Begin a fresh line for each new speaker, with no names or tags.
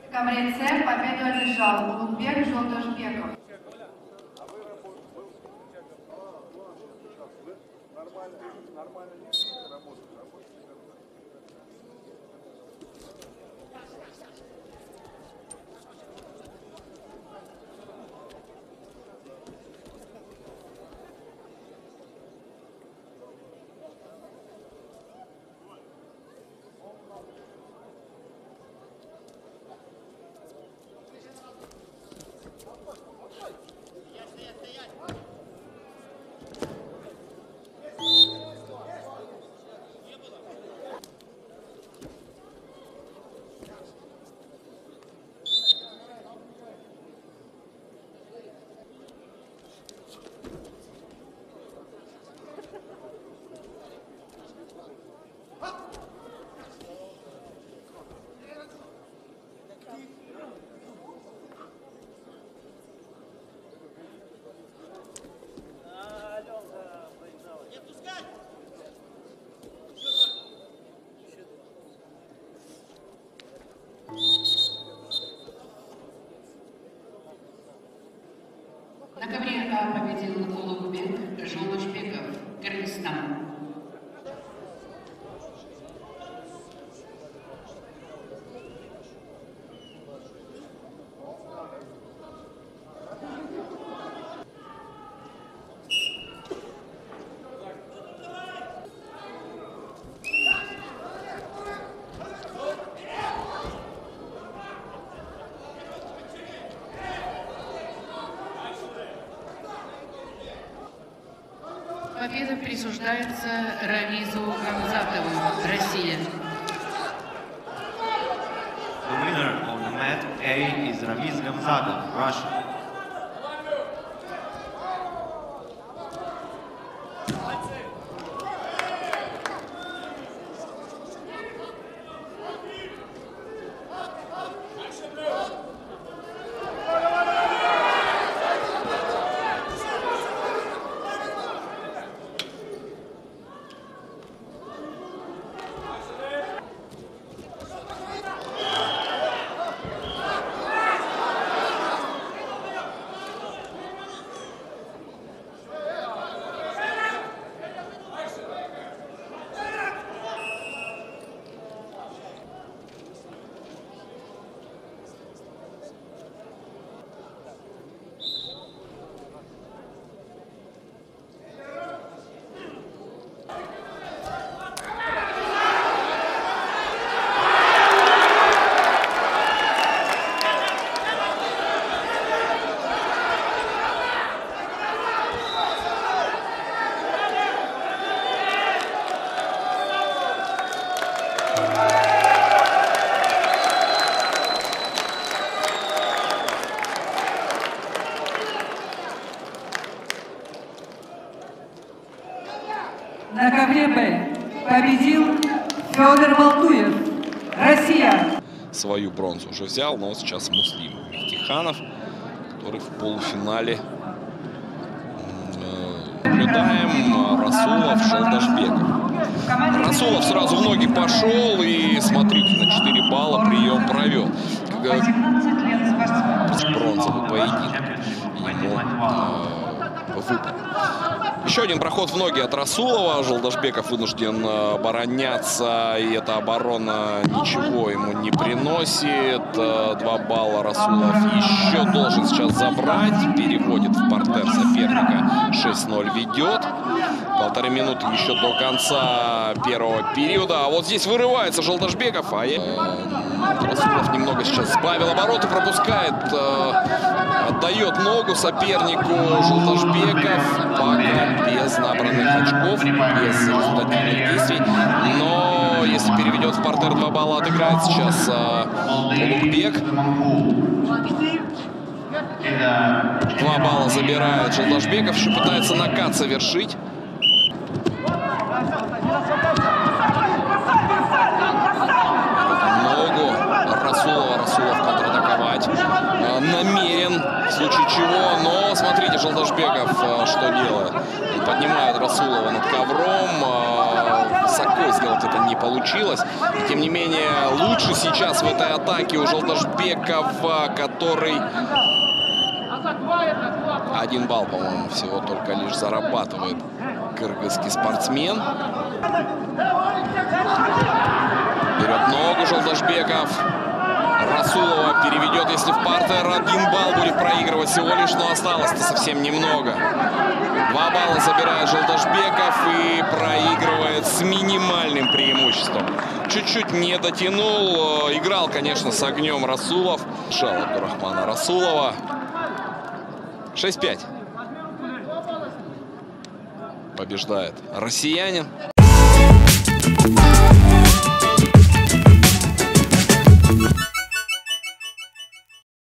В Камрейце победу одержал Улугбек Жолдашбеков.
На ковре А победил Улугбек Жолдашбеков, Кыргызстан. Победа присуждается Рамизу Гамзатову, Россия.
The winner of the match A is Ramiz Gamzatov, Russia.
На ковре Б победил Федор Болтуев, Россия.
Свою бронзу уже взял, но сейчас Муслим Мехтиханов, который в полуфинале наблюдаем. Расулов, Жолдашбеков. Расулов сразу в ноги пошел и, смотрите, на 4 балла прием провел. Бронзовый поединок ему выпал. Еще один проход в ноги от Расулова. Жолдашбеков вынужден обороняться, и эта оборона ничего ему не приносит. 2 балла Расулов еще должен сейчас забрать. Переводит в партер соперника. 6-0 ведет. 1,5 минуты еще до конца первого периода. А вот здесь вырывается Жолдашбеков. Расулов немного сейчас сбавил обороты, пропускает, отдает ногу сопернику. Жолдашбеков пока без набранных очков, без результативных действий. Но если переведет в партер, 2 балла отыграет сейчас Улугбек. 2 балла забирает Жолдашбеков. Еще пытается накат совершить. Ногу Расулов контратаковать намерен, в случае чего. Но смотрите, Жолдашбеков что делает. Он поднимает Расулова над ковром. Высоко сделать это не получилось. И, тем не менее, лучше сейчас в этой атаке у Жолдашбекова, который 1 балл, по-моему, всего только лишь зарабатывает кыргызский спортсмен. Берет ногу Жолдашбеков. Расулова переведет, если в партер. 1 балл будет проигрывать всего лишь, но осталось-то совсем немного. 2 балла забирает Жолдашбеков и проигрывает с минимальным преимуществом. Чуть-чуть не дотянул. Играл, конечно, с огнем Расулов. Шал Абдурахмана Расулова. 6-5. Побеждает россиянин.